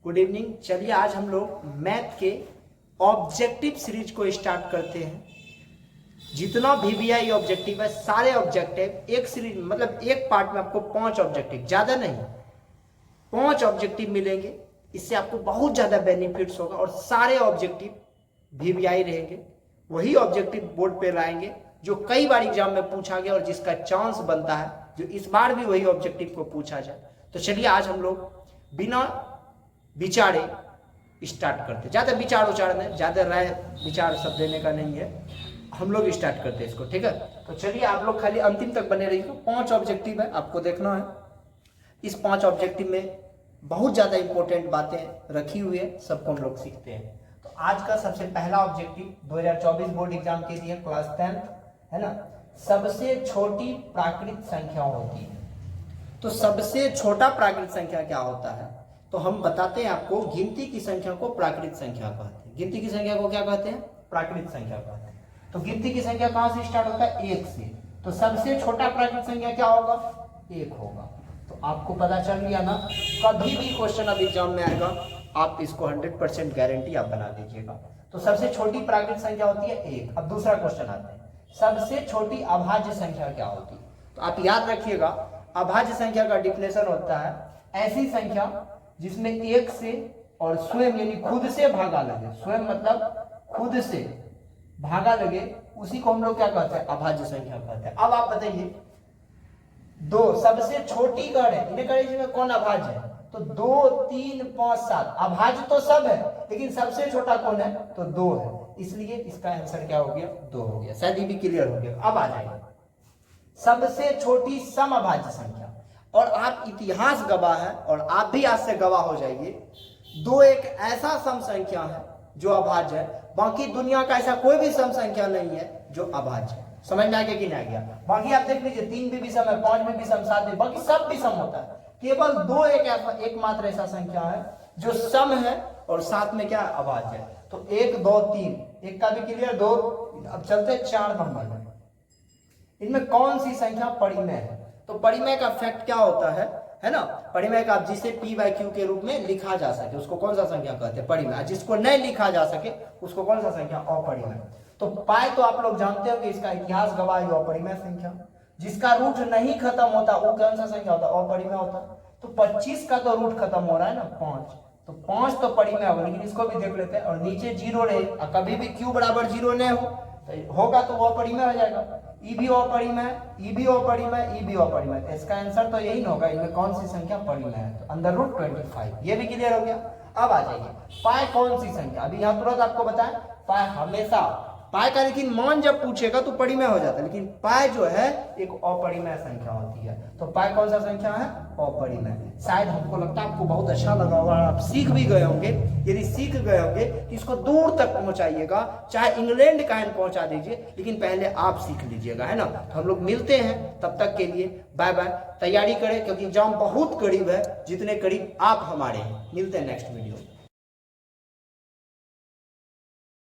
Good evening. चलिए आज हम लोग मैथ के ऑब्जेक्टिव सीरीज को स्टार्ट करते हैं। जितना VBI ऑब्जेक्टिव है सारे ऑब्जेक्टिव एक सीरीज मतलब एक पार्ट में आपको 5 ऑब्जेक्टिव, ज़्यादा नहीं 5 ऑब्जेक्टिव मिलेंगे। इससे आपको बहुत ज़्यादा बेनिफिट्स होगा और सारे ऑब्जेक्टिव VBI रहेंगे। वही ऑब्जेक्टिव बोर्ड पे लाएंगे जो कई बार एग्जाम में पूछा गया और जिसका चांस बनता है जो इस बार भी वही ऑब्जेक्टिव को पूछा जाए। तो चलिए आज हम लोग बिना विचारे स्टार्ट करते। ज़्यादा विचार उचार में ज़्यादा राय विचार सब देने का नहीं है, हम लोग स्टार्ट करते हैं इसको, ठीक है। तो चलिए आप लोग खाली अंतिम तक बने रहिए। 5 ऑब्जेक्टिव है, आपको देखना है। इस 5 ऑब्जेक्टिव में बहुत ज़्यादा इंपॉर्टेंट बातें रखी हुई है, सबको हम लोग सीखते हैं। तो आज का सबसे पहला ऑब्जेक्टिव 2024 बोर्ड एग्जाम के लिए क्लास 10 है ना, सबसे छोटी प्राकृत संख्या होती है। तो सबसे छोटा प्राकृत संख्या क्या होता है, तो हम बताते हैं आपको। गिनती की संख्या को प्राकृत संख्या कहते हैं। गिनती की संख्या को क्या कहते हैं? प्राकृत संख्या कहते हैं। तो गिनती की संख्या कहां से स्टार्ट होता है? 1 से। तो सबसे छोटा प्राकृत संख्या क्या होगा? 1 होगा। तो आपको पता चल गया ना, कभी भी क्वेश्चन अब एग्जाम में आएगा आप इसको 100% गारंटी आप बना दीजिएगा। तो सबसे छोटी प्राकृत संख्या होती है 1। अब दूसरा क्वेश्चन आता है, सबसे छोटी अभाज्य संख्या क्या होती है? तो आप याद रखिएगा, अभाज्य संख्या का डिफिनेशन होता है ऐसी संख्या जिसमें 1 से और स्वयं यानी खुद से भागा लगे। स्वयं मतलब खुद से भागा लगे, उसी को हम लोग क्या कहते हैं? अभाज्य संख्या कहते हैं। अब आप बताइए, 2 सबसे छोटी गढ़ है, इन्हें कह लीजिए कौन अभाज्य है? तो 2, 3, 5, 7 अभाज्य तो सब है, लेकिन सबसे छोटा कौन है? तो 2 है। इसलिए इसका आंसर क्या हो गया? 2 हो गया। शायद ये भी क्लियर हो गया। अब आ जाएगा सबसे छोटी समअभाज्य संख्या। और आप इतिहास गवाह है और आप भी आज से गवाह हो जाइए, 2 एक ऐसा सम संख्या है जो अभाज्य है। बाकी दुनिया का ऐसा कोई भी सम संख्या नहीं है जो अभाज्य है। समझ में आ गया कि नहीं आ गया? बाकी आप देख लीजिए, 3 भी विषम है, 5 में विषम, 7 में, बाकी सब विषम होता है। केवल 2 एकमात्र ऐसा संख्या है जो सम है और साथ में क्या? अभाज्य है। तो 1, 2, 3, एक का भी क्लियर, 2। अब चलते 4 नंबर में। इनमें कौन सी संख्या परिमेय है? तो परिमेय का फैक्ट क्या होता है ना? परिमेय का आप जिसे P/Q के रूप में लिखा जा सके उसको कौन सा संख्या कहते हैं? परिमेय। जिसको नहीं लिखा जा सके उसको कौन सा संख्या? अपरिमेय। तो पाई तो आप लोग जानते हो कि इसका इतिहास गवाह है अपरिमेय संख्या। जिसका रूट नहीं खत्म होता वो कौन सा संख्या होता? अपरिमेय होता। तो 25 का तो रूट खत्म हो रहा है ना, 5, तो 5 तो परिमेय होगा। लेकिन इसको भी देख लेते हैं, और नीचे 0 रहे, कभी भी Q बराबर 0 नहीं होगा तो वो अपरिमेय हो जाएगा। ई भी अपरिमेय, ई भी अपरिमेय, ई भी अपरिमेय। इसका आंसर तो यही होगा, इनमें कौन सी संख्या परिमेय है? तो अंडर रूट 25। ये भी क्लियर हो गया। अब आ जाइए, पाई कौन सी संख्या? अभी यहाँ तुरंत आपको बताएं, पाई हमेशा पाई का लेकिन मान जब पूछेगा तो परिमेय हो जाता है, लेकिन पाई जो है एक अपरिमेय संख्या होती है। तो पाई कौन सा संख्या है? अपरिमेय। शायद हमको लगता है आपको बहुत अच्छा लगा होगा, आप सीख भी गए होंगे। यदि सीख गए होंगे तो इसको दूर तक पहुंचाइएगा, चाहे इंग्लैंड का पहुंचा दीजिए, लेकिन पहले आप सीख लीजिएगा, है ना। तो हम लोग मिलते हैं, तब तक के लिए बाय बाय। तैयारी करें क्योंकि एग्जाम बहुत करीब है, जितने करीब आप हमारे हैं। मिलते हैं नेक्स्ट वीडियो।